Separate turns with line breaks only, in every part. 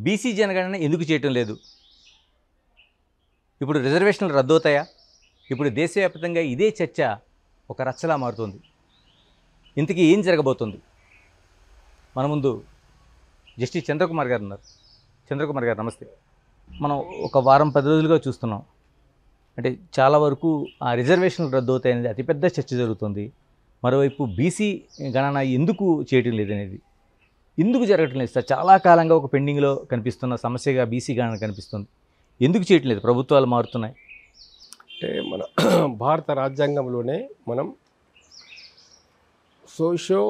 BC జనగణన ఎందుకు చేయటం లేదు? ఇప్పుడు రిజర్వేషన్లు రద్దవుతాయా? ఇప్పుడు దేశవ్యాప్తంగా ఇదే చర్చ ఒక రచ్చలా మారుతుంది. ఇంతకీ ఏం జరగబోతుంది? మన ముందు జస్టిస్ చంద్రకుమార్ గారు ఉన్నారు. చంద్రకుమార్ గారు నమస్తే. మనం ఒక వారం 10 రోజులుగా చూస్తున్నాం. అంటే చాలా వరకు ఆ రిజర్వేషన్లు రద్దవుతాయనేది అతిపెద్ద చర్చ జరుగుతుంది. మరోవైపు బీసీ గణన ఎందుకు చేయటం లేదనేది, ఎందుకు జరగటం లేదు సార్? చాలా కాలంగా ఒక పెండింగ్లో కనిపిస్తున్న సమస్యగా బీసీ గణన కనిపిస్తుంది. ఎందుకు చేయటం లేదు? ప్రభుత్వాలు మారుతున్నాయి.
అంటే మన భారత రాజ్యాంగంలోనే మనం సోషో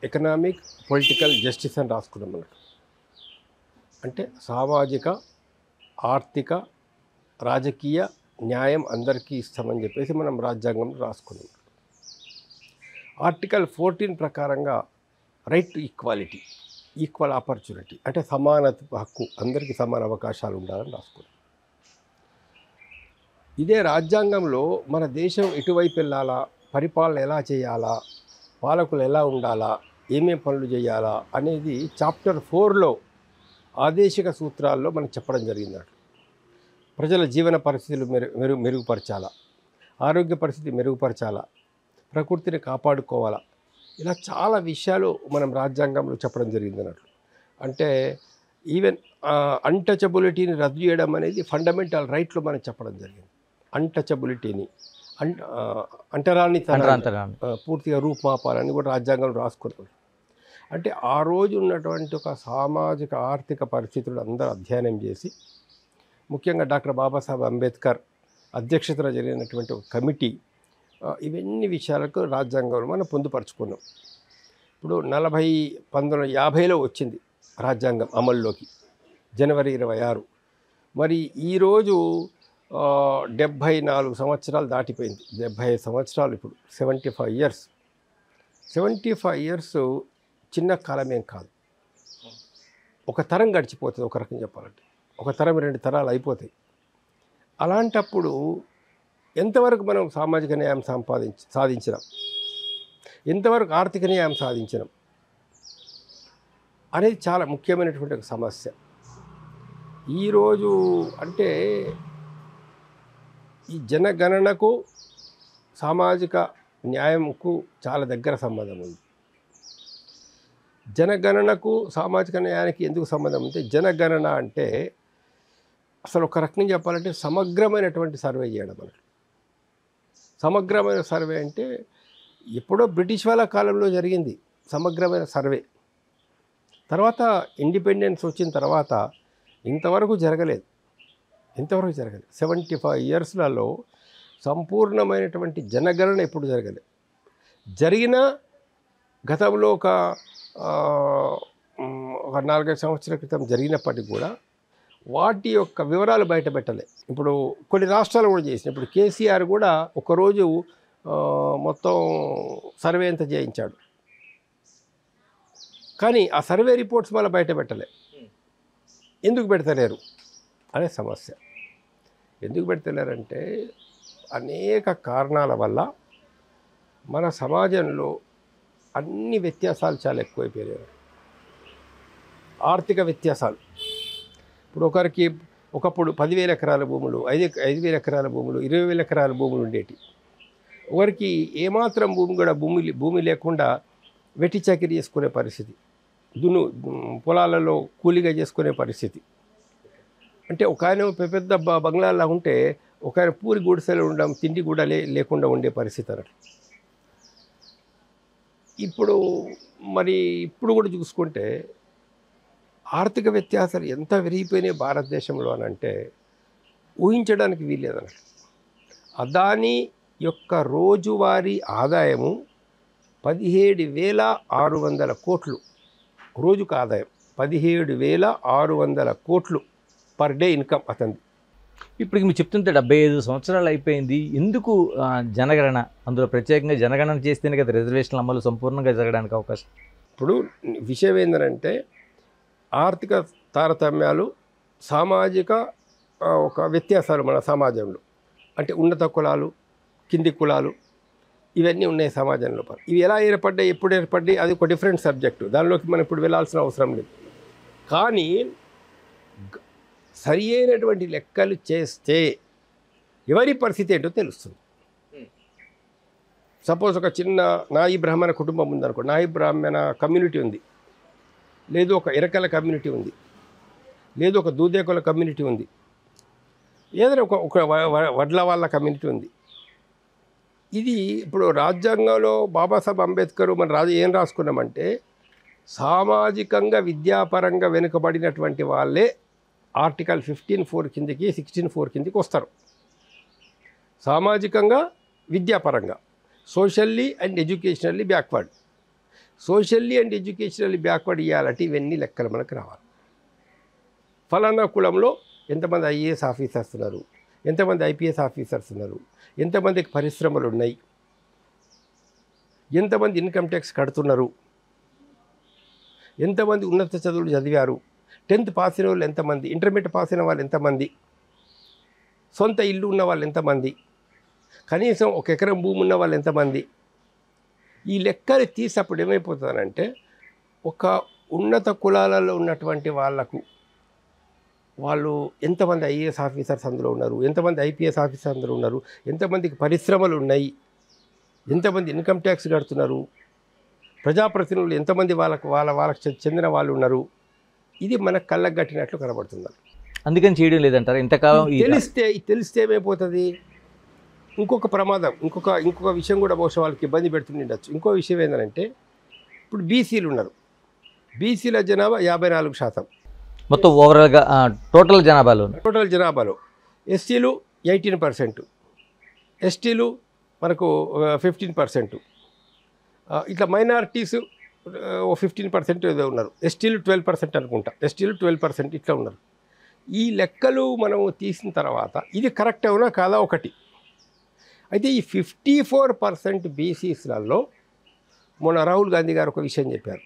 ఎకనామిక్ పొలిటికల్ జస్టిస్ అని రాసుకున్నాం అన్నట్టు. అంటే సామాజిక, ఆర్థిక, రాజకీయ న్యాయం అందరికీ ఇస్తామని చెప్పేసి మనం రాజ్యాంగంలో రాసుకున్నాం. ఆర్టికల్ 14 ప్రకారంగా right to equality, equal opportunity, అంటే సమానత హక్కు, అందరికీ సమాన అవకాశాలు ఉండాలని రాసుకున్నాం. ఇదే రాజ్యాంగంలో మన దేశం ఎటువైపు వెళ్ళాలా, పరిపాలన ఎలా చేయాలా, పాలకులు ఎలా ఉండాలా, ఏమేం పనులు చేయాలా అనేది చాప్టర్ 4లో ఆదేశిక సూత్రాల్లో మనకు చెప్పడం జరిగింది. ప్రజల జీవన పరిస్థితులు మెరుగుపరచాలా, ఆరోగ్య పరిస్థితి మెరుగుపరచాలా, ప్రకృతిని కాపాడుకోవాలా, ఇలా చాలా విషయాలు మనం రాజ్యాంగంలో చెప్పడం జరిగింది అన్నట్లు. అంటే ఈవెన్ అన్టచబిలిటీని రద్దు చేయడం అనేది ఫండమెంటల్ రైట్లో మనం చెప్పడం జరిగింది. అన్టచబిలిటీని అంటరాని పూర్తిగా రూపుమాపాలని కూడా రాజ్యాంగంలో రాసుకున్నాం. అంటే ఆ రోజు ఉన్నటువంటి ఒక సామాజిక ఆర్థిక పరిస్థితులు అందరూ అధ్యయనం చేసి, ముఖ్యంగా డాక్టర్ బాబాసాహెబ్ అంబేద్కర్ అధ్యక్షతన జరిగినటువంటి ఒక కమిటీ ఇవన్నీ విషయాలకు రాజ్యాంగంలో మనం పొందుపరుచుకున్నాం. ఇప్పుడు 1950లో వచ్చింది రాజ్యాంగం అమల్లోకి, జనవరి 26. మరి ఈరోజు 74 సంవత్సరాలు దాటిపోయింది. 75 సంవత్సరాలు ఇప్పుడు, 75 ఇయర్స్. 75 ఇయర్స్ చిన్న కాలమేం కాదు. ఒక తరం గడిచిపోతుంది. ఒక రకం చెప్పాలంటే ఒక తరం 2 తరాలు అయిపోతాయి. అలాంటప్పుడు ఎంతవరకు మనం సామాజిక న్యాయం సాధించినాం, ఎంతవరకు ఆర్థిక న్యాయం సాధించినాం అనేది చాలా ముఖ్యమైనటువంటి ఒక సమస్య. ఈరోజు అంటే ఈ జనగణనకు సామాజిక న్యాయంకు చాలా దగ్గర సంబంధం ఉంది. జనగణనకు సామాజిక న్యాయానికి ఎందుకు సంబంధం ఉంది? జనగణన అంటే అసలు ఒక రకంగా చెప్పాలంటే సమగ్రమైనటువంటి సర్వే చేయడం అన్నట్టు. సమగ్రమైన సర్వే అంటే ఎప్పుడో బ్రిటిష్ వాళ్ళ కాలంలో జరిగింది సమగ్రమైన సర్వే. తర్వాత ఇండిపెండెన్స్ వచ్చిన తర్వాత ఇంతవరకు జరగలేదు. 75 ఇయర్స్లలో సంపూర్ణమైనటువంటి జనగణన ఎప్పుడు జరగలేదు. జరిగిన గతంలో ఒక 4-5 సంవత్సరాల క్రితం జరిగినప్పటికీ కూడా వాటి యొక్క వివరాలు బయట పెట్టలే. ఇప్పుడు కొన్ని రాష్ట్రాలు కూడా చేసినాయి. ఇప్పుడు కేసీఆర్ కూడా ఒకరోజు మొత్తం సర్వే అంతా చేయించాడు, కానీ ఆ సర్వే రిపోర్ట్స్ మళ్ళీ బయట పెట్టలే. ఎందుకు పెడతలేరు అనే సమస్య. ఎందుకు పెడతలేరంటే అనేక కారణాల వల్ల మన సమాజంలో అన్ని వ్యత్యాసాలు చాలా ఎక్కువైపోయాయి. ఆర్థిక వ్యత్యాసాలు. ఇప్పుడు ఒకప్పుడు 10,000 ఎకరాల భూములు, 5,000 ఎకరాల భూములు, 20,000 ఎకరాల భూములు ఉండేటి. ఒకరికి ఏమాత్రం భూమి లేకుండా వెట్టి చాకిరీ చేసుకునే పరిస్థితి, పొలాలలో కూలీగా చేసుకునే పరిస్థితి. అంటే ఒక ఆయన పెద్ద బంగ్లాలా ఉంటే ఒక ఆయన పూరి గుడిసెలు ఉండడం, తిండి కూడా లేకుండా ఉండే పరిస్థితి అన్నట్టు. ఇప్పుడు కూడా చూసుకుంటే ఆర్థిక వ్యత్యాసాలు ఎంత విరిగిపోయినాయి భారతదేశంలో అని అంటే ఊహించడానికి వీల్లేదన్నట్టు. అదానీ యొక్క రోజువారీ ఆదాయము 17,600 కోట్లు రోజుకు ఆదాయం. 17,600 కోట్లు పర్ డే ఇన్కమ్ అతనిది.
ఇప్పటికి మీరు చెప్తుంటే 75 సంవత్సరాలు అయిపోయింది. ఎందుకు జనగణన? అందులో ప్రత్యేకంగా జనగణన చేస్తేనే కదా రిజర్వేషన్ల అమలు సంపూర్ణంగా జరగడానికి అవకాశం.
ఇప్పుడు విషయం ఏంటంటే ఆర్థిక తారతమ్యాలు, సామాజిక ఒక వ్యత్యాసాలు మన సమాజంలో. అంటే ఉన్నత కులాలు, కింది కులాలు, ఇవన్నీ ఉన్నాయి సమాజంలో. ఇవి ఎలా ఏర్పడ్డాయి, ఎప్పుడు ఏర్పడ్డాయి, అది ఒక డిఫరెంట్ సబ్జెక్టు. దానిలోకి మనం ఇప్పుడు వెళ్ళాల్సిన అవసరం లేదు. కానీ సరి అయినటువంటి లెక్కలు చేస్తే ఎవరి పరిస్థితి ఏంటో తెలుస్తుంది. సపోజ్ ఒక చిన్న నాయి బ్రాహ్మణ కుటుంబం ఉందనుకో, నాయి బ్రాహ్మణ కమ్యూనిటీ ఉంది, లేదు ఒక ఇరకల కమ్యూనిటీ ఉంది, లేదు ఒక దూదేకుల కమ్యూనిటీ ఉంది, ఏదైనా ఒక వడ్ల వాళ్ళ కమ్యూనిటీ ఉంది. ఇది ఇప్పుడు రాజ్యాంగంలో బాబాసాహెబ్ అంబేద్కర్ మన ఏం రాసుకున్నామంటే, సామాజికంగా విద్యాపరంగా వెనుకబడినటువంటి వాళ్ళే ఆర్టికల్ 15(4) కిందకి 16(4) కిందకి వస్తారు. సామాజికంగా విద్యాపరంగా, socially and educationally backward. Socially and educationally backward ఇవ్వాలంటే ఇవన్నీ లెక్కలు మనకు రావాలి. ఫలానా కులంలో ఎంతమంది ఐఏఎస్ ఆఫీసర్స్ ఉన్నారు, ఎంతమంది ఐపీఎస్ ఆఫీసర్స్ ఉన్నారు, ఎంతమందికి పరిశ్రమలు ఉన్నాయి, ఎంతమంది ఇన్కమ్ ట్యాక్స్ కడుతున్నారు, ఎంతమంది ఉన్నత చదువులు చదివారు, 10th పాస్ అయిన వాళ్ళు ఎంతమంది, ఇంటర్మీడియట్ పాస్ అయిన వాళ్ళు ఎంతమంది, సొంత ఇల్లు ఉన్న వాళ్ళు ఎంతమంది, కనీసం 1 ఎకరం భూమి ఉన్న వాళ్ళు ఎంతమంది. ఈ లెక్కలు తీసినప్పుడు ఏమైపోతుందంటే, ఒక ఉన్నత కులాలలో ఉన్నటువంటి వాళ్ళు ఎంతమంది ఐఏఎస్ ఆఫీసర్స్ అందులో ఉన్నారు, ఎంతమంది ఐపీఎస్ ఆఫీసర్స్ అందులో ఉన్నారు, ఎంతమందికి పరిశ్రమలు ఉన్నాయి, ఎంతమంది ఇన్కమ్ ట్యాక్స్ కడుతున్నారు, ప్రజాప్రతినిధులు ఎంతమంది వాళ్ళకి చెందిన వాళ్ళు ఉన్నారు. ఇది మనకు కళ్ళకు కట్టినట్లు కనబడుతుంది.
అందుకని చేయడం లేదంటారా ఇంతకాలం?
తెలిస్తే ఏమైపోతుంది, ఇంకొక ప్రమాదం, ఇంకొక విషయం కూడా బహుశా వాళ్ళకి ఇబ్బంది పెడుతుండొచ్చు. ఇంకో విషయం ఏంటంటే, ఇప్పుడు బీసీలు ఉన్నారు, బీసీల జనాభా 54%.
మొత్తం ఓవరాల్గా టోటల్ జనాభాలో ఎస్సీలు 18%, ఎస్టీలు మనకు 15%, ఇట్లా మైనారిటీస్ 15% ఏదో ఉన్నారు, ఎస్టీలు 12% అనుకుంటా, ఎస్టీలు 12% ఇట్లా ఉన్నారు. ఈ లెక్కలు మనం తీసిన తర్వాత ఇది కరెక్ట్ అవునా కాదా ఒకటి. అయితే ఈ 54% బీసీస్లలో మొన్న రాహుల్ గాంధీ గారు ఒక విషయం చెప్పారు.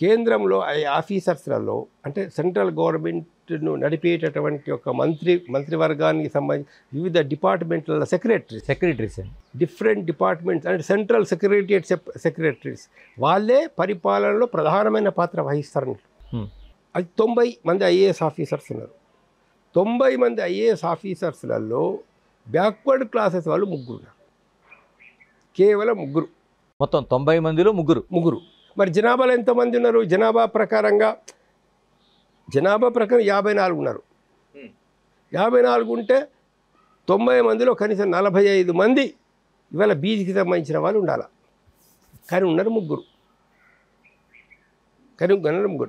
కేంద్రంలో ఆఫీసర్స్లలో అంటే సెంట్రల్ గవర్నమెంట్ను నడిపేటటువంటి ఒక మంత్రివర్గానికి సంబంధించి వివిధ డిపార్ట్మెంట్ల సెక్రటరీస్ డిఫరెంట్ డిపార్ట్మెంట్స్ అంటే సెంట్రల్ సెక్రటరీస్ వాళ్ళే పరిపాలనలో ప్రధానమైన పాత్ర వహిస్తారు. అది 90 మంది ఐఏఎస్ ఆఫీసర్స్ ఉన్నారు. 90 మంది ఐఏఎస్ ఆఫీసర్స్లలో బ్యాక్వర్డ్ క్లాసెస్ వాళ్ళు 3 ఉన్నారు, కేవలం 3. మొత్తం 90 మందిలో 3.
మరి జనాభాలో ఎంతమంది ఉన్నారు? జనాభా ప్రకారం 54 ఉన్నారు. 54 ఉంటే 90 మందిలో కనీసం 45 మంది ఇవాళ బీసీకి సంబంధించిన వాళ్ళు ఉండాలి. కానీ ఉన్నారు 3.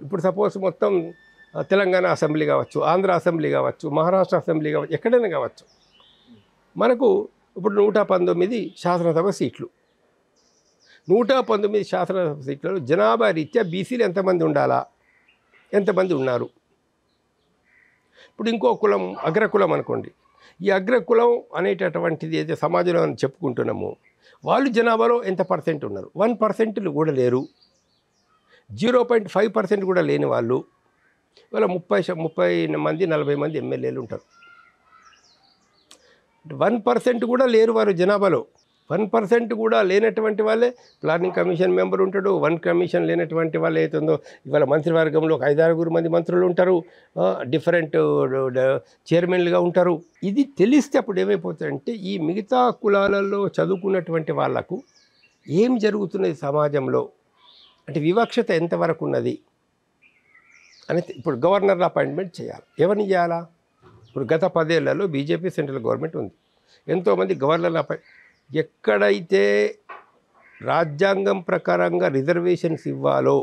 ఇప్పుడు సపోజ్ మొత్తం తెలంగాణ అసెంబ్లీ కావచ్చు, ఆంధ్ర అసెంబ్లీ కావచ్చు, మహారాష్ట్ర అసెంబ్లీ కావచ్చు, ఎక్కడైనా కావచ్చు, మనకు ఇప్పుడు 119 శాసనసభ సీట్లు. 119 శాసనసభ సీట్లలో జనాభా రీత్యా బీసీలు ఎంతమంది ఉండాలా, ఎంతమంది ఉన్నారు? ఇప్పుడు ఇంకో కులం అగ్రకులం అనుకోండి. ఈ అగ్రకులం అనేటటువంటిది ఏదైతే సమాజంలో మనం చెప్పుకుంటున్నామో వాళ్ళు జనాభాలో ఎంత % ఉన్నారు? 1% కూడా లేరు, 0.5% కూడా లేని వాళ్ళు ఇవాళ 30 మంది 40 మంది ఎమ్మెల్యేలు ఉంటారు. 1% కూడా లేరు వారు జనాభాలో. 1% కూడా లేనటువంటి వాళ్ళే ప్లానింగ్ కమిషన్ మెంబర్ ఉంటాడు. 1 కమిషన్ లేనటువంటి వాళ్ళు ఏతుందో ఇవాళ మంత్రివర్గంలో ఒక 5-6 మంది మంత్రులు ఉంటారు, డిఫరెంట్ చైర్మన్లుగా ఉంటారు. ఇది తెలిస్తే అప్పుడు ఏమైపోతుందంటే ఈ మిగతా కులాలలో చదువుకున్నటువంటి వాళ్లకు ఏం జరుగుతున్నది సమాజంలో అంటే వివక్షత ఎంతవరకు ఉన్నది అని. ఇప్పుడు గవర్నర్ల అపాయింట్మెంట్ చేయాలి, ఎవరిని చేయాలా? ఇప్పుడు గత 10 ఏళ్లలో బీజేపీ సెంట్రల్ గవర్నమెంట్ ఉంది, ఎంతోమంది గవర్నర్ల ఎక్కడైతే రాజ్యాంగం ప్రకారంగా రిజర్వేషన్స్ ఇవ్వాలో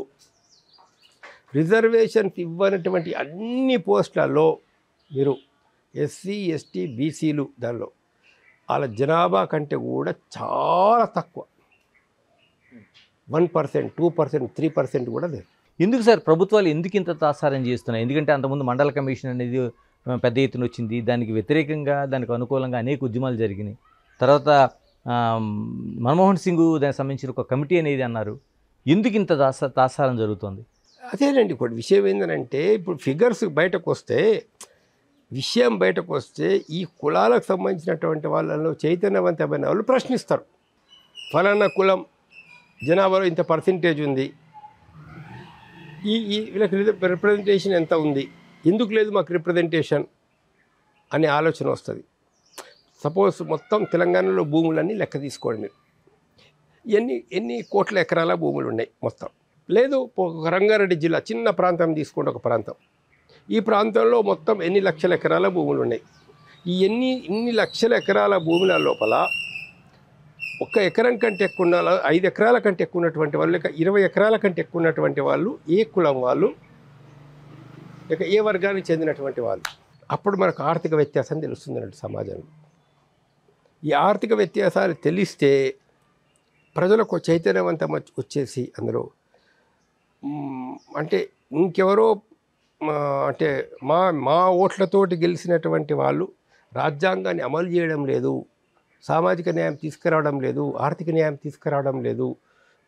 రిజర్వేషన్స్ ఇవ్వనటువంటి అన్ని పోస్టులలో మీరు ఎస్సీ ఎస్టీ బీసీలు దానిలో వాళ్ళ జనాభా కంటే కూడా చాలా తక్కువ, 1%, 2%, 3% కూడా లేదు.
ఎందుకు సార్ ప్రభుత్వాలు ఎందుకు ఇంత తాత్సారం చేస్తున్నాయి? ఎందుకంటే అంతకుముందు మండల కమిషన్ అనేది పెద్ద ఎత్తున వచ్చింది, దానికి వ్యతిరేకంగా దానికి అనుకూలంగా అనేక ఉద్యమాలు జరిగినాయి. తర్వాత మన్మోహన్ సింగ్ దానికి సంబంధించిన ఒక కమిటీ అనేది అన్నారు. ఎందుకు ఇంత తాత్సారం జరుగుతుంది?
అదేనండి ఇప్పుడు విషయం ఏంటంటే, ఇప్పుడు ఫిగర్స్ బయటకు వస్తే ఈ కులాలకు సంబంధించినటువంటి వాళ్ళలో చైతన్యవంతమైన వాళ్ళు ప్రశ్నిస్తారు. ఫలానా కులం జనాభాలో ఇంత % ఉంది, వీళ్ళకి రిప్రజెంటేషన్ ఎంత ఉంది, ఎందుకు లేదు మాకు రిప్రజెంటేషన్ అనే ఆలోచన వస్తుంది. సపోజ్ మొత్తం తెలంగాణలో భూములన్నీ లెక్క తీసుకోండి మీరు, ఎన్ని కోట్ల ఎకరాల భూములు ఉన్నాయి మొత్తం. లేదు ఒక రంగారెడ్డి జిల్లా చిన్న ప్రాంతం తీసుకోండి, ఒక ప్రాంతం. ఈ ప్రాంతంలో మొత్తం ఎన్ని లక్షల ఎకరాల భూములు ఉన్నాయి. ఈ ఇన్ని లక్షల ఎకరాల భూముల లోపల 1 ఎకరం కంటే ఎక్కువ ఉన్న 5 ఎకరాల కంటే ఎక్కువ ఉన్నటువంటి వాళ్ళు, లేక 20 ఎకరాల కంటే ఎక్కువ ఉన్నటువంటి వాళ్ళు ఏ కులం వాళ్ళు, లేక ఏ వర్గానికి చెందినటువంటి వాళ్ళు. అప్పుడు మనకు ఆర్థిక వ్యత్యాసం తెలుస్తుందండి సమాజంలో. ఈ ఆర్థిక వ్యత్యాసాలు తెలిస్తే ప్రజలకు చైతన్యవంతం వచ్చేసి అందులో అంటే ఇంకెవరో అంటే మా ఓట్లతోటి గెలిచినటువంటి వాళ్ళు రాజ్యాంగాన్ని అమలు చేయడం లేదు, సామాజిక న్యాయం తీసుకురావడం లేదు, ఆర్థిక న్యాయం తీసుకురావడం లేదు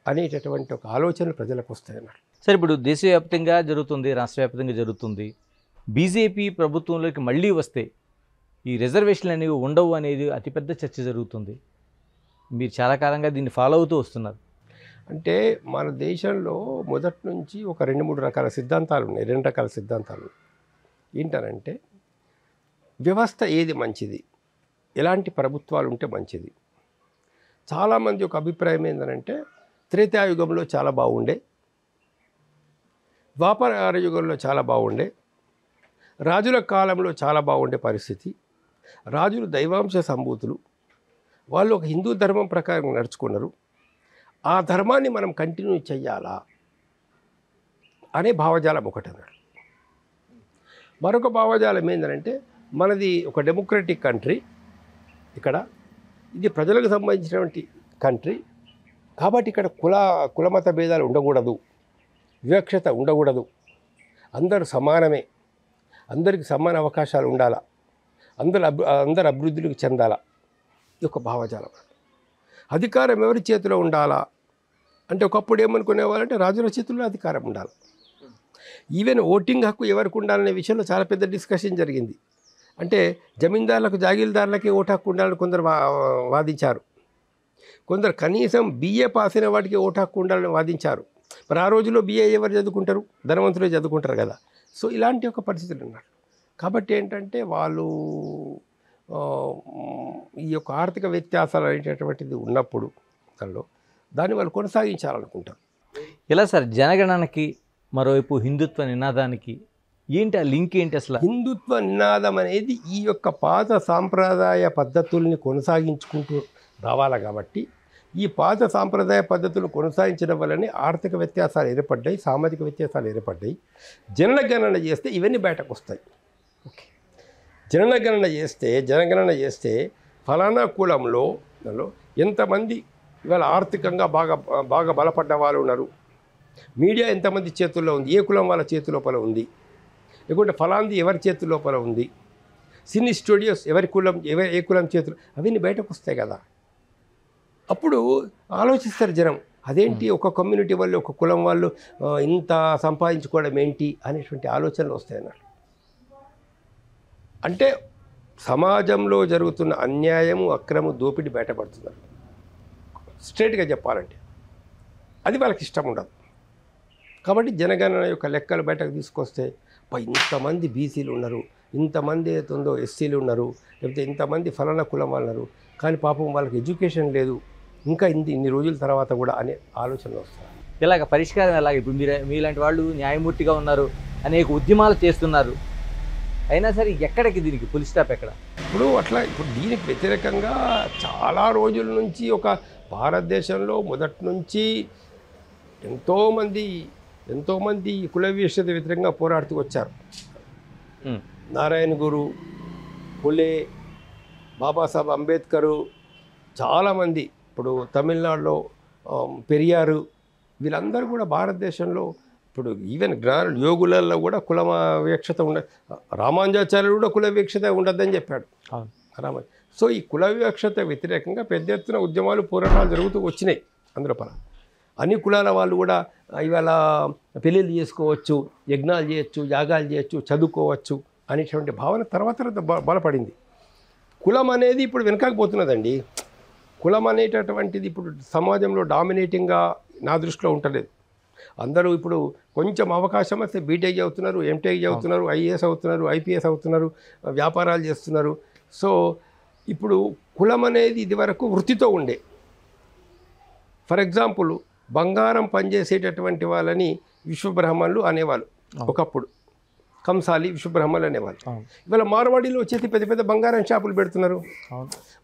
అనేటటువంటి ఒక ఆలోచనలు ప్రజలకు వస్తాయన్నారు.
సరే, ఇప్పుడు దేశవ్యాప్తంగా జరుగుతుంది, రాష్ట్ర వ్యాప్తంగా జరుగుతుంది. బీజేపీ ప్రభుత్వంలోకి మళ్ళీ వస్తే ఈ రిజర్వేషన్లు అనేవి ఉండవు అనేది అతిపెద్ద చర్చ జరుగుతుంది. మీరు చాలా కాలంగా దీన్ని ఫాలో అవుతూ వస్తున్నారు.
అంటే మన దేశంలో మొదటి నుంచి ఒక 2-3 రకాల సిద్ధాంతాలు ఉన్నాయి. 2 రకాల సిద్ధాంతాలు ఏంటనంటే, వ్యవస్థ ఏది మంచిది, ఎలాంటి ప్రభుత్వాలు ఉంటే మంచిది. చాలామంది ఒక అభిప్రాయం ఏంటంటే, త్రేతాయుగంలో చాలా బాగుండే, ద్వాపర యుగంలో చాలా బాగుండే, రాజుల కాలంలో చాలా బాగుండే పరిస్థితి, రాజులు దైవాంశ సంభూతులు, వాళ్ళు ఒక హిందూ ధర్మం ప్రకారం నడుచుకున్నారు, ఆ ధర్మాన్ని మనం కంటిన్యూ చెయ్యాలా అనే భావజాలం ఒకటి అన్నాడు. మరొక భావజాలం ఏంటంటే, మనది ఒక డెమోక్రటిక్ కంట్రీ, ఇక్కడ ఇది ప్రజలకు సంబంధించినటువంటి కంట్రీ కాబట్టి ఇక్కడ కులమత భేదాలు ఉండకూడదు, వివక్షత ఉండకూడదు, అందరూ సమానమే, అందరికి సమాన అవకాశాలు ఉండాలా, అందరు అభివృద్ధికి చెందాలా. ఇది ఒక భావజాలం. అధికారం ఎవరి చేతిలో ఉండాలా అంటే, ఒకప్పుడు ఏమనుకునేవాళ్ళంటే రాజుల చేతుల్లో అధికారం ఉండాలి. ఈవెన్ ఓటింగ్ హక్కు ఎవరికి ఉండాలనే విషయంలో చాలా పెద్ద డిస్కషన్ జరిగింది. అంటే జమీందారులకు, జాగీల్దారులకి ఓటు హక్కు ఉండాలని కొందరు వాదించారు, కొందరు కనీసం BA పాస్ అయిన వాటికి ఓటు హక్కు ఉండాలని వాదించారు. మరి ఆ రోజుల్లో BA ఎవరు చదువుకుంటారు? ధనవంతులే చదువుకుంటారు కదా. సో ఇలాంటి ఒక పరిస్థితులు ఉన్నారు. కాబట్టి ఏంటంటే వాళ్ళు ఈ యొక్క ఆర్థిక వ్యత్యాసాలు అనేటటువంటిది ఉన్నప్పుడు దాన్ని వాళ్ళు కొనసాగించాలనుకుంటారు.
ఎలా సార్, జనగణనకి మరోవైపు హిందుత్వ నినాదానికి ఏంటి ఆ లింక్ ఏంటి అసలు?
హిందుత్వ నినాదం అనేది ఈ యొక్క పాత సాంప్రదాయ పద్ధతుల్ని కొనసాగించుకుంటూ రావాలి. కాబట్టి ఈ పాత సాంప్రదాయ పద్ధతులు కొనసాగించడం వల్లనే ఆర్థిక వ్యత్యాసాలు ఏర్పడ్డాయి, సామాజిక వ్యత్యాసాలు ఏర్పడ్డాయి. జనగణన చేస్తే ఇవన్నీ బయటకు వస్తాయి. ఓకే, జనగణన చేస్తే ఫలానా కులంలో ఎంతమంది ఇవాళ ఆర్థికంగా బాగా బలపడ్డ వాళ్ళు ఉన్నారు, మీడియా ఎంతమంది చేతుల్లో ఉంది, ఏ కులం వాళ్ళ చేతి లోపల ఉంది, లేకుంటే ఫలాంది ఎవరి చేతి లోపల ఉంది, సినీ స్టూడియోస్ ఏ కులం చేతులు, అవన్నీ బయటకు వస్తాయి కదా. అప్పుడు ఆలోచిస్తారు జనం, అదేంటి ఒక కమ్యూనిటీ వాళ్ళు, ఒక కులం వాళ్ళు ఇంత సంపాదించుకోవడం ఏంటి అనేటువంటి ఆలోచనలు వస్తాయన్నారు. అంటే సమాజంలో జరుగుతున్న అన్యాయము, అక్రము, దోపిడీ బయటపడుతున్నారు. స్ట్రైట్గా చెప్పాలంటే అది వాళ్ళకి ఇష్టం ఉండదు. కాబట్టి జనగణన యొక్క లెక్కలు బయటకు తీసుకొస్తే ఇంతమంది బీసీలు ఉన్నారు, ఇంతమంది ఏతుందో ఎస్సీలు ఉన్నారు, లేకపోతే ఇంతమంది ఫలానా కులం వాళ్ళు ఉన్నారు, కానీ పాపం వాళ్ళకి ఎడ్యుకేషన్ లేదు, ఇంకా ఇన్ని రోజుల తర్వాత కూడా అనే ఆలోచనలు వస్తాయి.
ఇలాగ పరిష్కారం ఎలాగ? ఇప్పుడు మీలాంటి వాళ్ళు న్యాయమూర్తిగా ఉన్నారు, అనేక ఉద్యమాలు చేస్తున్నారు, అయినా సరే ఎక్కడికి దీనికి ఫుల్ స్టాప్ ఎక్కడ?
ఇప్పుడు దీనికి వ్యతిరేకంగా చాలా రోజుల నుంచి ఒక భారతదేశంలో మొదటి నుంచి ఎంతోమంది కుల వివక్షత వ్యతిరేకంగా పోరాడుతూ వచ్చారు. నారాయణ గురు, పులే, బాబాసాహెబ్ అంబేద్కరు, చాలామంది, ఇప్పుడు తమిళనాడులో పెరియారు, వీళ్ళందరూ కూడా భారతదేశంలో ఇప్పుడు ఈవెన్ యోగులలో కూడా కుల వివక్షత రామానుజాచార్యులు కూడా కుల వివక్షత ఉండద్దని చెప్పాడు. సో ఈ కుల వివక్షత వ్యతిరేకంగా పెద్ద ఎత్తున ఉద్యమాలు, పోరాటాలు జరుగుతూ వచ్చినాయి. అందులో అన్ని కులాల వాళ్ళు కూడా ఇవాళ పెళ్ళిళ్ళు చేసుకోవచ్చు, యజ్ఞాలు చేయొచ్చు, యాగాలు చేయొచ్చు, చదువుకోవచ్చు అనేటువంటి భావన తర్వాత బలపడింది. కులం అనేది ఇప్పుడు వెనకాకపోతున్నదండి. కులం అనేటటువంటిది ఇప్పుడు సమాజంలో డామినేటింగ్గా నా దృష్టిలో ఉండలేదు. అందరూ ఇప్పుడు కొంచెం అవకాశం వస్తే బీటెక్ చదువుతున్నారు, ఎంటెక్ చదువుతున్నారు, ఐఏఎస్ అవుతున్నారు, ఐపీఎస్ అవుతున్నారు, వ్యాపారాలు చేస్తున్నారు. సో ఇప్పుడు కులం అనేది ఇదివరకు వృత్తితో ఉండే. ఫర్ ఎగ్జాంపుల్ బంగారం పనిచేసేటటువంటి వాళ్ళని విశ్వబ్రహ్మణులు అనేవాళ్ళు ఒకప్పుడు. కంసాలి విశ్వబ్రహ్మణులు అనేవాళ్ళు. ఇవాళ మార్వాడీలో వచ్చేసి పెద్ద పెద్ద బంగారం షాపులు పెడుతున్నారు.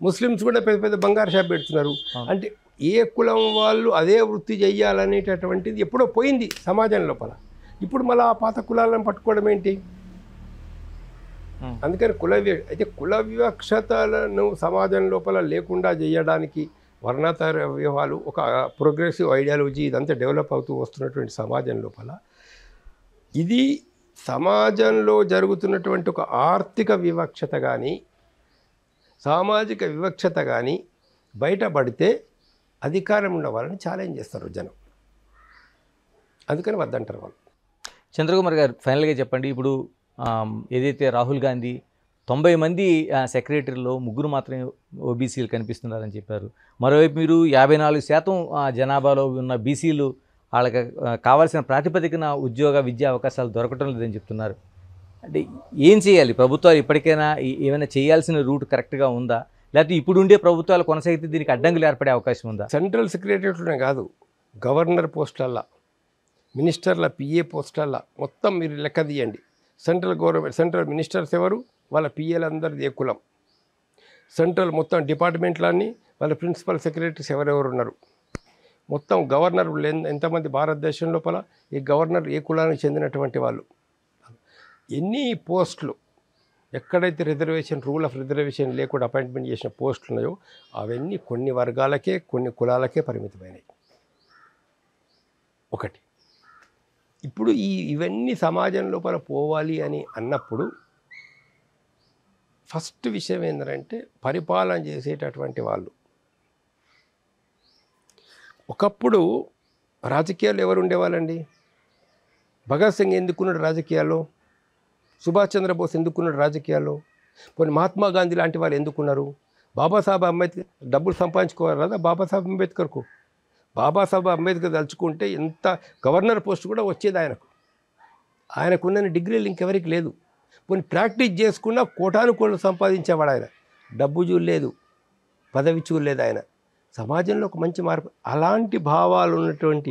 ముస్లిమ్స్ కూడా పెద్ద పెద్ద బంగారు షాప్ పెడుతున్నారు. అంటే ఏ కులం వాళ్ళు అదే వృత్తి చెయ్యాలనేటటువంటిది ఎప్పుడో పోయింది సమాజం లోపల. ఇప్పుడు మళ్ళీ ఆ పాత కులాలను పట్టుకోవడం ఏంటి? అందుకని అయితే కుల వివక్షతలను సమాజం లోపల లేకుండా చేయడానికి వర్ణాతర వ్యూహాలు, ఒక ప్రోగ్రెసివ్ ఐడియాలజీ ఇదంతా డెవలప్ అవుతూ వస్తున్నటువంటి సమాజం లోపల ఇది సమాజంలో జరుగుతున్నటువంటి ఒక ఆర్థిక వివక్షత కానీ సామాజిక వివక్షత కానీ బయటపడితే అధికారం ఉన్న వాళ్ళని ఛాలెంజ్ చేస్తారు జనం. అందుకని వద్దంటారు వాళ్ళు.
చంద్రకుమార్ గారు, ఫైనల్గా చెప్పండి. ఇప్పుడు ఏదైతే రాహుల్ గాంధీ 90 మంది సెక్రటరీలో 3 మాత్రమే ఓబీసీలు కనిపిస్తున్నారని చెప్పారు. మరోవైపు మీరు 54% జనాభాలో ఉన్న బీసీలు వాళ్ళకి కావాల్సిన ప్రాతిపదికన ఉద్యోగ విద్యా అవకాశాలు దొరకటం లేదని చెప్తున్నారు. అంటే ఏం చేయాలి ప్రభుత్వాలు? ఇప్పటికైనా ఏమైనా చేయాల్సిన రూట్ కరెక్ట్గా ఉందా, లేకపోతే ఇప్పుడు ఉండే ప్రభుత్వాలు కొనసాగితే దీనికి అడ్డంకులు ఏర్పడే అవకాశం ఉందా?
సెంట్రల్ సెక్రటరీలోనే కాదు, గవర్నర్ పోస్టులల్లా, మినిస్టర్ల పిఏ పోస్టులల్లా మొత్తం మీరు లెక్క తీయండి. సెంట్రల్ గవర్నమెంట్ సెంట్రల్ మినిస్టర్స్ ఎవరు, వాళ్ళ పిఏలు అందరిది ఏ కులం. సెంట్రల్ మొత్తం డిపార్ట్మెంట్లన్నీ వాళ్ళ ప్రిన్సిపల్ సెక్రటరీస్ ఎవరెవరు ఉన్నారు. మొత్తం గవర్నర్ ఎంతమంది భారతదేశం లోపల ఈ గవర్నర్ ఏ కులానికి చెందినటువంటి వాళ్ళు. ఎన్ని పోస్టులు ఎక్కడైతే రిజర్వేషన్ రూల్ ఆఫ్ రిజర్వేషన్ లేకుండా అపాయింట్మెంట్ చేసిన పోస్టులు ఉన్నాయో అవన్నీ కొన్ని వర్గాలకే కొన్ని కులాలకే పరిమితమైనవి. ఒకటి. ఇప్పుడు ఇవన్నీ సమాజం లోపల పోవాలి అని అన్నప్పుడు ఫస్ట్ విషయం ఏంటంటే పరిపాలన చేసేటటువంటి వాళ్ళు. ఒకప్పుడు రాజకీయాలు ఎవరు ఉండేవాళ్ళండి? భగత్ సింగ్ ఎందుకున్నాడు రాజకీయాల్లో? సుభాష్ చంద్రబోస్ ఎందుకున్నాడు రాజకీయాల్లో? పోనీ మహాత్మా గాంధీ లాంటి వాళ్ళు ఎందుకున్నారు? బాబాసాహెబ్ అంబేద్కర్ డబ్బులు సంపాదించుకోవాలి కదా బాబాసాహెబ్ అంబేద్కర్కు. బాబాసాహెబ్ అంబేద్కర్ తలుచుకుంటే ఎంత గవర్నర్ పోస్ట్ కూడా వచ్చేది ఆయనకు. ఆయనకున్న డిగ్రీలు ఇంకెవరికి లేదు. పోనీ ప్రాక్టీస్ చేసుకున్న కోటాను కోట్లు సంపాదించేవాడు ఆయన. డబ్బు చూడలేదు, పదవి చూడలేదు ఆయన. సమాజంలో ఒక మంచి మార్పు. అలాంటి భావాలు ఉన్నటువంటి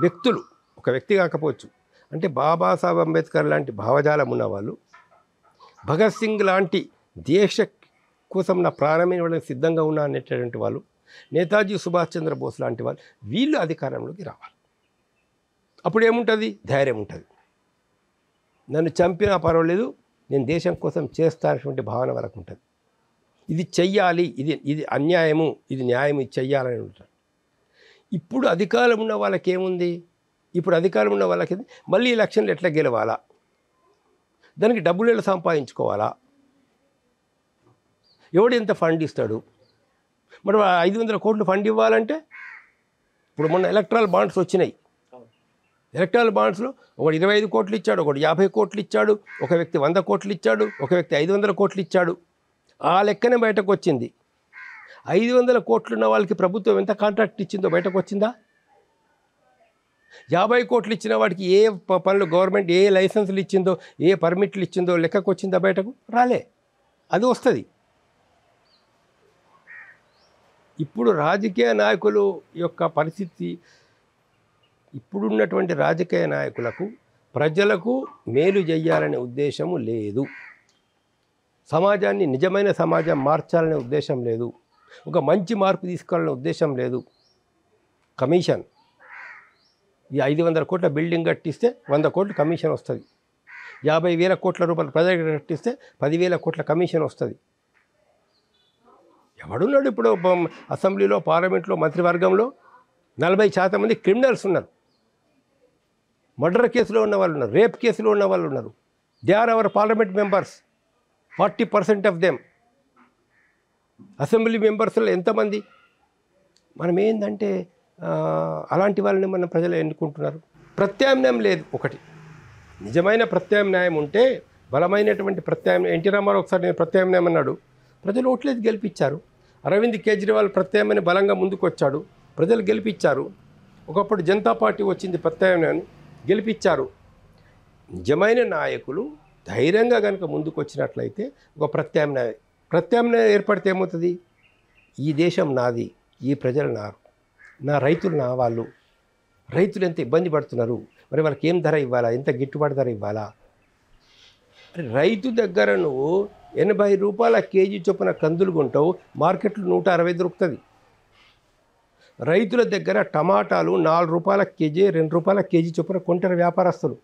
వ్యక్తులు, ఒక వ్యక్తి కాకపోవచ్చు, అంటే బాబాసాహెబ్ అంబేద్కర్ లాంటి భావజాలం ఉన్నవాళ్ళు, భగత్ సింగ్ లాంటి దేశ కోసం నా ప్రాణమైన వాళ్ళకి సిద్ధంగా ఉన్నా అనేటటువంటి వాళ్ళు, నేతాజీ సుభాష్ చంద్రబోస్ లాంటి వాళ్ళు, వీళ్ళు అధికారంలోకి రావాలి. అప్పుడు ఏముంటుంది? ధైర్యం ఉంటుంది. నన్ను చంపినా పర్వాలేదు, నేను దేశం కోసం చేస్తానటువంటి భావన వరకు ఉంటుంది. ఇది చెయ్యాలి, ఇది అన్యాయము, ఇది న్యాయం, ఇది చెయ్యాలని ఉంటారు. ఇప్పుడు అధికారం ఉన్న వాళ్ళకి ఏముంది? ఇప్పుడు అధికారం ఉన్న వాళ్ళకి మళ్ళీ ఎలక్షన్లు ఎట్లా గెలవాలా, దానికి డబ్బులు ఎలా సంపాదించుకోవాలా, ఎవడు ఎంత ఫండ్ ఇస్తాడు, మరి 500 కోట్లు ఫండ్ ఇవ్వాలంటే ఇప్పుడు మొన్న ఎలక్ట్రల్ బాండ్స్ వచ్చినాయి. ఎలక్ట్రల్ బాండ్స్లో ఒకడు 25 కోట్లు ఇచ్చాడు, ఒకడు 50 కోట్లు ఇచ్చాడు, ఒక వ్యక్తి 100 కోట్లు ఇచ్చాడు, ఒక వ్యక్తి 500 కోట్లు ఇచ్చాడు. ఆ లెక్కనే బయటకు వచ్చింది. 500 కోట్లు ఉన్న వాళ్ళకి ప్రభుత్వం ఎంత కాంట్రాక్ట్ ఇచ్చిందో బయటకు వచ్చిందా? 50 కోట్లు ఇచ్చిన వాడికి ఏ పనులు గవర్నమెంట్ ఏ లైసెన్సులు ఇచ్చిందో, ఏ పర్మిట్లు ఇచ్చిందో లెక్కకు వచ్చిందా? బయటకు రాలే. అది వస్తుంది. ఇప్పుడు రాజకీయ నాయకులు యొక్క పరిస్థితి, ఇప్పుడున్నటువంటి రాజకీయ నాయకులకు ప్రజలకు మేలు చేయాలనే ఉద్దేశము లేదు. సమాజాన్ని నిజమైన సమాజం మార్చాలనే ఉద్దేశం లేదు. ఒక మంచి మార్పు తీసుకోవాలనే ఉద్దేశం లేదు. కమిషన్, ఈ 500 కోట్ల బిల్డింగ్ కట్టిస్తే 100 కోట్లు కమిషన్ వస్తుంది. 50,000 కోట్ల రూపాయలు ప్రజలకు కట్టిస్తే 10,000 కోట్ల కమిషన్ వస్తుంది. ఎవడున్నాడు ఇప్పుడు అసెంబ్లీలో, పార్లమెంట్లో, మంత్రివర్గంలో? 40% మంది క్రిమినల్స్ ఉన్నారు. మర్డర్ కేసులో ఉన్న వాళ్ళు ఉన్నారు, రేప్ కేసులో ఉన్న వాళ్ళు ఉన్నారు. They are our parliament members. 40% of them. Assembly మెంబర్స్లో ఎంతమంది? మనం ఏంటంటే అలాంటి వాళ్ళని మన ప్రజలు ఎన్నుకుంటున్నారు. ప్రత్యామ్నాయం లేదు. ఒకటి నిజమైన ప్రత్యామ్నాయం ఉంటే, బలమైనటువంటి ప్రత్యామ్నాయం. ఎన్టీ రామారావు ఒకసారి నేను ప్రత్యామ్నాయం అన్నాడు, ప్రజలు ఓట్లేదు గెలిపించారు. అరవింద్ కేజ్రీవాల్ ప్రత్యామ్నాయం బలంగా ముందుకు వచ్చాడు, ప్రజలు గెలిపించారు. ఒకప్పుడు జనతా పార్టీ వచ్చింది ప్రత్యామ్నాయాన్ని గెలిపించారు. నిజమైన నాయకులు ధైర్యంగా కనుక ముందుకు వచ్చినట్లయితే ఒక ప్రత్యామ్నాయం ఏర్పడితే ఏమవుతుంది? ఈ దేశం నాది, ఈ ప్రజలు నా రైతులు నా వాళ్ళు. రైతులు ఎంత ఇబ్బంది పడుతున్నారు, మరి వాళ్ళకి ఏం ధర ఇవ్వాలా, ఎంత గిట్టుబాటు ధర ఇవ్వాలా? రైతు దగ్గర నువ్వు 80 రూపాయల కేజీ చొప్పున కందులు కొంటావు, మార్కెట్లో 160 దొరుకుతుంది. రైతుల దగ్గర టమాటాలు 4 రూపాయల కేజీ, 2 రూపాయల కేజీ చొప్పున కొంటారు వ్యాపారస్తులు.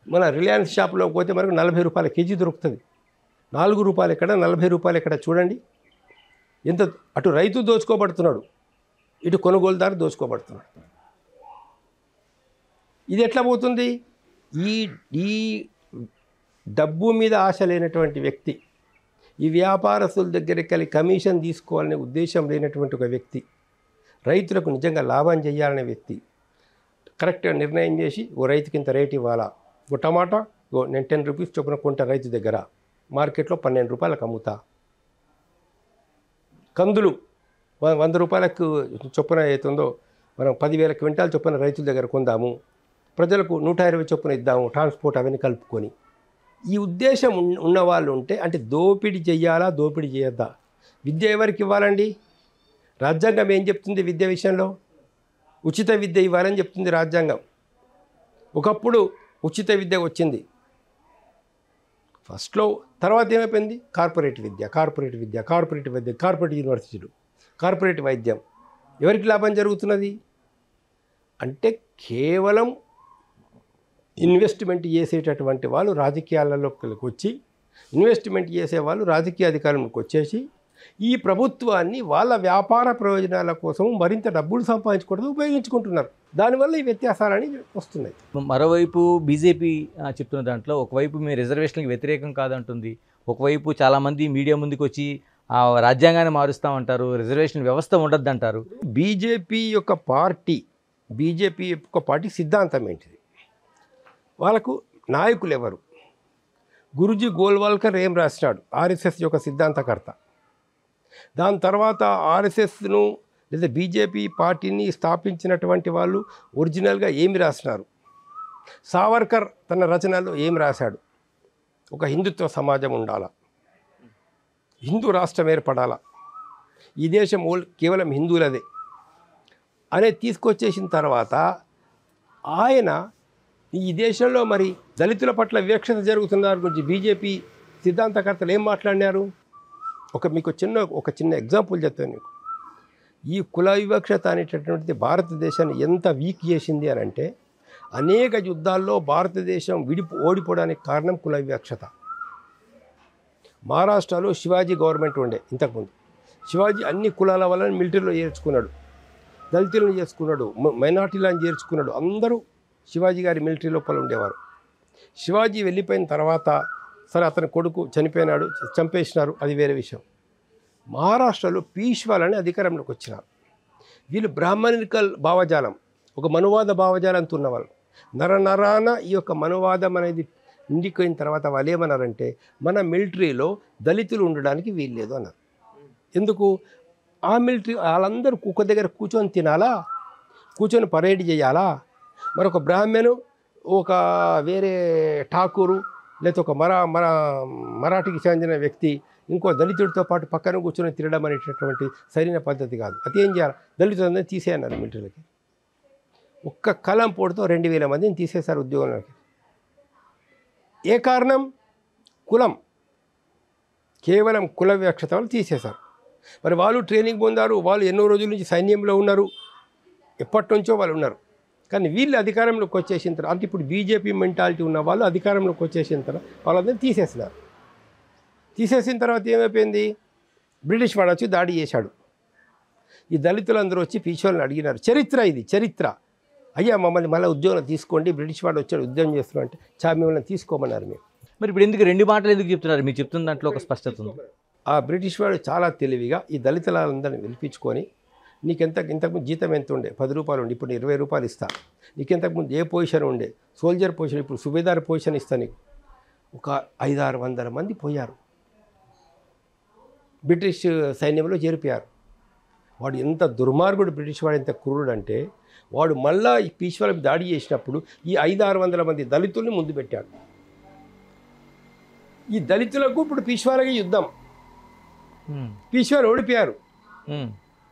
మన రిలయన్స్ షాప్లో పోతే మనకు 40 రూపాయల కేజీ దొరుకుతుంది. 4 రూపాయలు ఎక్కడ, 40 రూపాయలు ఎక్కడ? చూడండి ఎంత. అటు రైతు దోచుకోబడుతున్నాడు, ఇటు కొనుగోలుదారు దోచుకోబడుతున్నాడు. ఇది ఎట్లా పోతుంది? ఈ డబ్బు మీద ఆశ లేనటువంటి వ్యక్తి, ఈ వ్యాపారస్తుల దగ్గరికి వెళ్ళి కమిషన్ తీసుకోవాలనే ఉద్దేశం లేనటువంటి ఒక వ్యక్తి, రైతులకు నిజంగా లాభం చేయాలనే వ్యక్తి కరెక్ట్గా నిర్ణయం చేసి ఓ రైతుకి ఇంత రేట్ ఇవ్వాలా, ఓ టమాటా నేను 10 రూపీస్ చొప్పున కొంటా రైతు దగ్గర, మార్కెట్లో 12 రూపాయలకు అమ్ముతా. కందులు 100 రూపాయలకు చొప్పున అవుతుందో మనం 10,000 క్వింటాల్ చొప్పున రైతుల దగ్గర కొందాము, ప్రజలకు 120 చొప్పున ఇద్దాము, ట్రాన్స్పోర్ట్ అవన్నీ కలుపుకొని. ఈ ఉద్దేశం ఉన్నవాళ్ళు ఉంటే, అంటే దోపిడీ చెయ్యాలా, దోపిడీ చేయొద్దా? విద్య ఎవరికి ఇవ్వాలండి? రాజ్యాంగం ఏం చెప్తుంది విద్య విషయంలో? ఉచిత విద్య ఇవ్వాలని చెప్తుంది రాజ్యాంగం. ఒకప్పుడు ఉచిత విద్య వచ్చింది ఫస్ట్లో, తర్వాత ఏమైపోయింది? కార్పొరేట్ యూనివర్సిటీలు, కార్పొరేట్ వైద్యం. ఎవరికి లాభం జరుగుతున్నది? అంటే కేవలం ఇన్వెస్ట్మెంట్ చేసేటటువంటి వాళ్ళు రాజకీయాలలోకి వచ్చి, ఇన్వెస్ట్మెంట్ చేసేవాళ్ళు రాజకీయ అధికారంలోకి వచ్చేసి ఈ ప్రభుత్వాన్ని వాళ్ళ వ్యాపార ప్రయోజనాల కోసం మరింత డబ్బులు సంపాదించుకోవడం ఉపయోగించుకుంటున్నారు. దానివల్ల ఈ వ్యత్యాసాలని వస్తున్నాయి.
మరోవైపు బీజేపీ చెప్తున్న దాంట్లో ఒకవైపు మేము రిజర్వేషన్కి వ్యతిరేకం కాదంటుంది, ఒకవైపు చాలామంది మీడియా ముందుకు వచ్చి రాజ్యాంగాన్ని మారుస్తామంటారు, రిజర్వేషన్ వ్యవస్థ ఉండద్దంటారు.
బీజేపీ యొక్క పార్టీ సిద్ధాంతం ఏంటిది? వాళ్ళకు నాయకులు ఎవరు? గురుజీ గోల్వాల్కర్ ఏం రాసినాడు? ఆర్ఎస్ఎస్ యొక్క సిద్ధాంతకర్త. దాని తర్వాత ఆర్ఎస్ఎస్ను లేదా బీజేపీ పార్టీని స్థాపించినటువంటి వాళ్ళు ఒరిజినల్గా ఏమి రాసినారు? సావర్కర్ తన రచనలో ఏం రాశాడు? ఒక హిందుత్వ సమాజం ఉండాలా, హిందూ రాష్ట్రం ఏర్పడాలా, ఈ దేశం కేవలం హిందువులదే అనేది తీసుకొచ్చేసిన తర్వాత ఆయన ఈ దేశంలో మరి దళితుల పట్ల వివక్షత జరుగుతున్న దాని గురించి బీజేపీ సిద్ధాంతకర్తలు ఏం మాట్లాడినారు? మీకు ఒక చిన్న ఎగ్జాంపుల్ చెప్తాను మీకు. ఈ కుల వివక్షత అనేటటువంటిది భారతదేశాన్ని ఎంత వీక్ చేసింది అని అంటే, అనేక యుద్ధాల్లో భారతదేశం ఓడిపోవడానికి కారణం కుల వివక్షత. మహారాష్ట్రలో శివాజీ గవర్నమెంట్ ఉండే ఇంతకుముందు. శివాజీ అన్ని కులాల వల్ల మిలిటరీలో చేర్చుకున్నాడు, దళితులను చేసుకున్నాడు, మైనార్టీలను చేర్చుకున్నాడు. అందరూ శివాజీ గారి మిలిటరీ లోపల ఉండేవారు. శివాజీ వెళ్ళిపోయిన తర్వాత సరే అతని కొడుకు చనిపోయినాడు, చంపేసినారు, అది వేరే విషయం. మహారాష్ట్రలో పీష్వాలని అధికారంలోకి వచ్చినారు. వీళ్ళు బ్రాహ్మణికల్ భావజాలం, ఒక మనువాద భావజాలంతో ఉన్నవాళ్ళు. నరాన ఈ యొక్క మనువాదం అనేది నిండిపోయిన తర్వాత వాళ్ళు ఏమన్నారంటే, మన మిలిటరీలో దళితులు ఉండడానికి వీల్లేదు అన్నారు. ఎందుకు? ఆ మిలిటరీ వాళ్ళందరూ కుక్క దగ్గర కూర్చొని తినాలా, కూర్చొని పరేడ్ చేయాలా? మరొక బ్రాహ్మణు, ఒక వేరే ఠాకూరు, లేకపోతే ఒక మరాఠీకి చెందిన వ్యక్తి ఇంకో దళితుడితో పాటు పక్కన కూర్చొని తినడం అనేటటువంటి సరైన పద్ధతి కాదు. అది ఏం చేయాలి? దళితులందరినీ తీసేయన్నారు మిలిటరీలకి. ఒక్క కలం పోటుతో 2,000 మందిని తీసేశారు ఉద్యోగంలోకి. ఏ కారణం? కులం, కేవలం కుల వివక్షత వాళ్ళు తీసేశారు. మరి వాళ్ళు ట్రైనింగ్ పొందారు, వాళ్ళు ఎన్నో రోజుల నుంచి సైన్యంలో ఉన్నారు, ఎప్పటి నుంచో వాళ్ళు ఉన్నారు. కానీ వీళ్ళు అధికారంలోకి వచ్చేసిన తర్వాత, అంటే ఇప్పుడు బీజేపీ మెంటాలిటీ ఉన్న వాళ్ళు అధికారంలోకి వచ్చేసిన తర్వాత వాళ్ళందరినీ తీసేసినారు. తీసేసిన తర్వాత ఏమైపోయింది? బ్రిటిష్ వాడు వచ్చి దాడి చేశాడు. ఈ దళితులందరూ వచ్చి పీచోళ్ళని అడిగినారు. ఇది చరిత్ర. అయ్యా మమ్మల్ని మళ్ళీ ఉద్యోగం తీసుకోండి, బ్రిటిష్ వాడు వచ్చాడు ఉద్యోగం చేస్తున్నాం అంటే మిమ్మల్ని తీసుకోమన్నారు. మేము
మరి ఇప్పుడు ఎందుకు 2 మాటలు ఎందుకు చెప్తున్నారు? మీరు చెప్తున్న దాంట్లో ఒక స్పష్టత ఉంది.
ఆ బ్రిటిష్ వాడు చాలా తెలివిగా ఈ దళితులందరినీ పిలిపించుకొని, ఇంతకుముందు జీతం ఎంత ఉండే? 10 రూపాయలు ఉండే, ఇప్పుడు 20 రూపాయలు ఇస్తా. నీకు ఇంతకుముందు ఏ పొజిషన్ ఉండే? సోల్జర్ పొజిషన్, ఇప్పుడు సుబేదార్ పొజిషన్ ఇస్తా నీకు. ఒక 500-600 మంది పోయారు, బ్రిటిష్ సైన్యంలో చేరిపోయారు. వాడు ఎంత దుర్మార్గుడు, బ్రిటిష్ వాడు ఎంత క్రూరుడు అంటే వాడు మళ్ళా ఈ పీష్వాల దాడి చేసినప్పుడు ఈ 500-600 మంది దళితుల్ని ముందు పెట్టాడు. ఈ దళితులకు ఇప్పుడు పీష్వాలకి యుద్ధం, పీష్వాలు ఓడిపోయారు.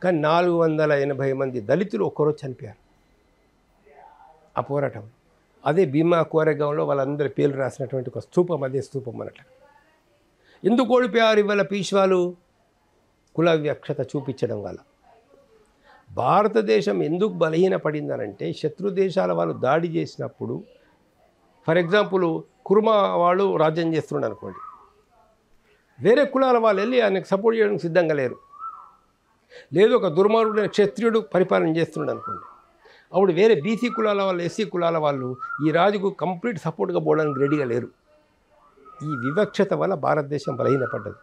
కానీ 480 మంది దళితులు ఒక్కరోజు చనిపోయారు ఆ పోరాటం. అదే భీమా కోరెగాంలో వాళ్ళందరి పేర్లు రాసినటువంటి ఒక స్తూపం, అదే స్తూపం అన్నట్టు. ఎందుకు ఓడిపోయారు ఇవాళ పీష్వాలు? కుల వివక్షత చూపించడం వల్ల. భారతదేశం ఎందుకు బలహీనపడిందనంటే శత్రు దేశాల వాళ్ళు దాడి చేసినప్పుడు, ఫర్ ఎగ్జాంపుల్ కుర్మా వాళ్ళు రాజ్యం చేస్తున్నాడు అనుకోండి, వేరే కులాల వాళ్ళు వెళ్ళి ఆయనకు సపోర్ట్ చేయడానికి సిద్ధంగా లేరు. లేదు ఒక దుర్మార్గుడైన క్షత్రియుడు పరిపాలన చేస్తున్నాడు అనుకోండి, అప్పుడు వేరే బీసీ కులాల వాళ్ళు, ఎస్సీ కులాల వాళ్ళు ఈ రాజుకు కంప్లీట్ సపోర్ట్గా పోవడానికి రెడీగా లేరు. ఈ వివక్షత వల్ల భారతదేశం బలహీనపడ్డది.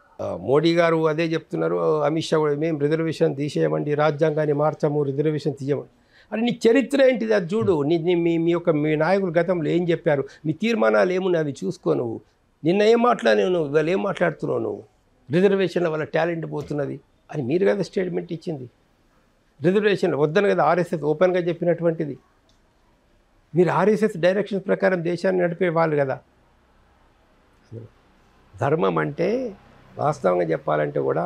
మోడీ గారు అదే చెప్తున్నారు, అమిత్ షా కూడా మేము రిజర్వేషన్ తీసేయమండి, రాజ్యాంగాన్ని మార్చము, రిజర్వేషన్ తీయమండి. అని నీ చరిత్ర ఏంటిది అది చూడు. మీ నాయకులు గతంలో ఏం చెప్పారు, మీ తీర్మానాలు ఏమున్నాయి అవి చూసుకో. నువ్వు నిన్న ఏం మాట్లాడినావు, నువ్వు ఇవాళ ఏం మాట్లాడుతున్నావు? నువ్వు రిజర్వేషన్ల వల్ల టాలెంట్ పోతున్నది అని మీరు కదా స్టేట్మెంట్ ఇచ్చింది. రిజర్వేషన్లు వద్దని కదా ఆర్ఎస్ఎస్ ఓపెన్గా చెప్పినటువంటిది. మీరు ఆర్ఎస్ఎస్ డైరెక్షన్స్ ప్రకారం దేశాన్ని నడిపే వాళ్ళు కదా. ధర్మం అంటే వాస్తవంగా చెప్పాలంటే కూడా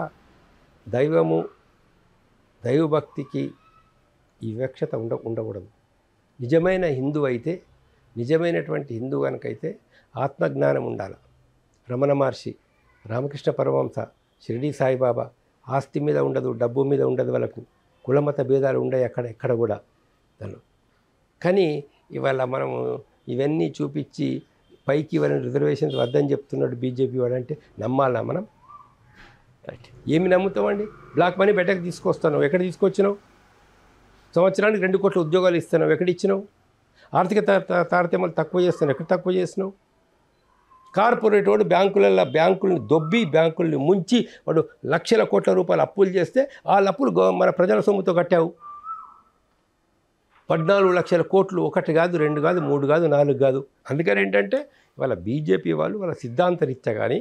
దైవము, దైవభక్తికి ఈ వివక్షత ఉండకూడదు. నిజమైన హిందూ అయితే, నిజమైనటువంటి హిందూ కనుకైతే ఆత్మజ్ఞానం ఉండాలి. రమణ మహర్షి, రామకృష్ణ పరమహంస, షిరిడి సాయిబాబా ఆస్తి మీద ఉండదు, డబ్బు మీద ఉండదు, వాళ్ళకు కులమత భేదాలు ఉండవు ఎక్కడ కూడా దానిలో. కానీ ఇవాళ మనము ఇవన్నీ చూపించి పైకి ఇవన్నీ రిజర్వేషన్స్ వద్దని చెప్తున్నాడు బీజేపీ వాడు అంటే నమ్మాలా మనం? ఏమి నమ్ముతామండి? బ్లాక్ మనీ బయటకు తీసుకొస్తున్నావు, ఎక్కడ తీసుకొచ్చినావు? సంవత్సరానికి 2 కోట్ల ఉద్యోగాలు ఇస్తున్నావు, ఎక్కడ ఇచ్చినావు? ఆర్థిక తారతమ్యాలు తక్కువ చేస్తున్నావు, ఎక్కడ తక్కువ చేసినావు? కార్పొరేట్ వాడు బ్యాంకుల్ని దొబ్బి, బ్యాంకుల్ని ముంచి వాడు లక్షల కోట్ల రూపాయలు అప్పులు చేస్తే ఆ అప్పులు మన ప్రజల సొమ్ముతో కట్టావు. 14 లక్షల కోట్లు, 1 కాదు, 2 కాదు, 3 కాదు, 4 కాదు. అందుకని ఏంటంటే వాళ్ళ బీజేపీ వాళ్ళు వాళ్ళ సిద్ధాంతరీత్యా కానీ,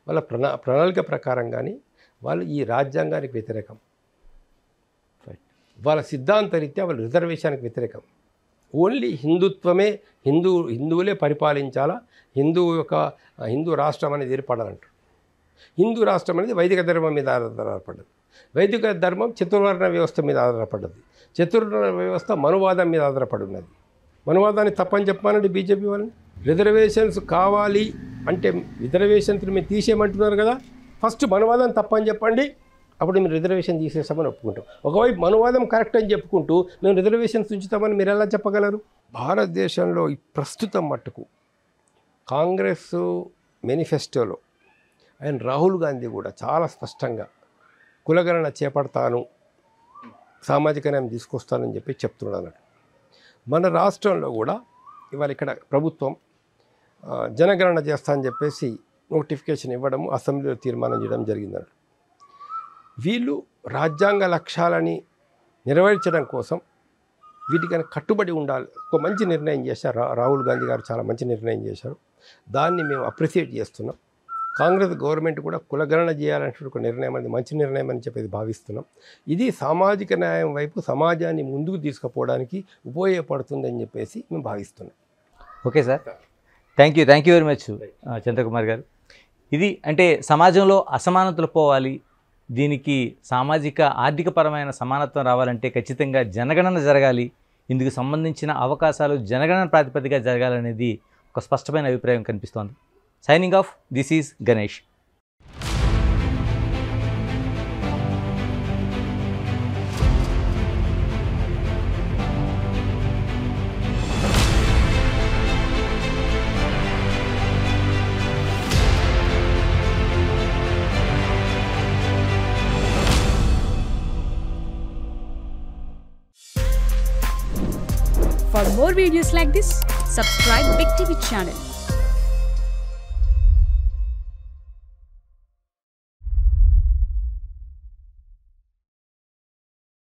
వాళ్ళ ప్రణాళిక ప్రకారం కానీ వాళ్ళు ఈ రాజ్యాంగానికి వ్యతిరేకం. వాళ్ళ సిద్ధాంతరీత్యా వాళ్ళు రిజర్వేషన్కి వ్యతిరేకం. ఓన్లీ హిందుత్వమే, హిందువులే పరిపాలించాలా, హిందూ రాష్ట్రం అనేది ఏర్పడాలంటారు. హిందూ రాష్ట్రం అనేది వైదిక ధర్మం మీద ఆధారపడ్డది. వైదిక ధర్మం చతుర్వర్ణ వ్యవస్థ మీద ఆధారపడ్డది. చతుర్వర్ణ వ్యవస్థ మనువాదం మీద ఆధారపడి ఉన్నది. మనువాదాన్ని తప్పని చెప్పానండి బీజేపీ వాళ్ళని. రిజర్వేషన్స్ కావాలి అంటే రిజర్వేషన్స్ మీరు తీసేయమంటున్నారు కదా, ఫస్ట్ మనువాదం తప్పని చెప్పండి, అప్పుడు మీరు రిజర్వేషన్ తీసేస్తామని ఒప్పుకుంటాం. ఒకవైపు మనువాదం కరెక్ట్ అని చెప్పుకుంటూ మేము రిజర్వేషన్స్ ఉంచుతామని మీరు ఎలా చెప్పగలరు? భారతదేశంలో ఈ ప్రస్తుతం మట్టుకు కాంగ్రెస్ మేనిఫెస్టోలో ఆయన రాహుల్ గాంధీ కూడా చాలా స్పష్టంగా కులగణన చేపడతాను, సామాజిక న్యాయం తీసుకొస్తానని చెప్పి చెప్తున్నాడు. మన రాష్ట్రంలో కూడా ఇవాళ ఇక్కడ ప్రభుత్వం జనగణన చేస్తా అని చెప్పేసి నోటిఫికేషన్ ఇవ్వడం, అసెంబ్లీలో తీర్మానం చేయడం జరిగిందన్నాడు. వీళ్ళు రాజ్యాంగ లక్ష్యాలని నెరవేర్చడం కోసం వీటికైనా కట్టుబడి ఉండాలి. ఒక మంచి నిర్ణయం చేశారు రాహుల్ గాంధీ గారు, చాలా మంచి నిర్ణయం చేశారు. దాన్ని మేము అప్రిషియేట్ చేస్తున్నాం. కాంగ్రెస్ గవర్నమెంట్ కూడా కులగణన చేయాలంటే ఒక నిర్ణయం అనేది మంచి నిర్ణయం అని చెప్పేది భావిస్తున్నాం. ఇది సామాజిక న్యాయం వైపు సమాజాన్ని ముందుకు తీసుకుపోవడానికి ఉపయోగపడుతుందని చెప్పేసి మేము భావిస్తున్నాం.
Okay sir, thank you very much Chandrakumar గారు. ఇది అంటే సమాజంలో అసమానతలు పోవాలి, దీనికి సామాజిక ఆర్థికపరమైన సమానత్వం రావాలంటే ఖచ్చితంగా జనగణన జరగాలి, ఇందుకు సంబంధించిన అవకాశాలు జనగణన ప్రాతిపదికగా జరగాలనేది ఒక స్పష్టమైన అభిప్రాయం కనిపిస్తోంది. Signing off, this is Ganesh.
For more videos like this, subscribe Big TV channel.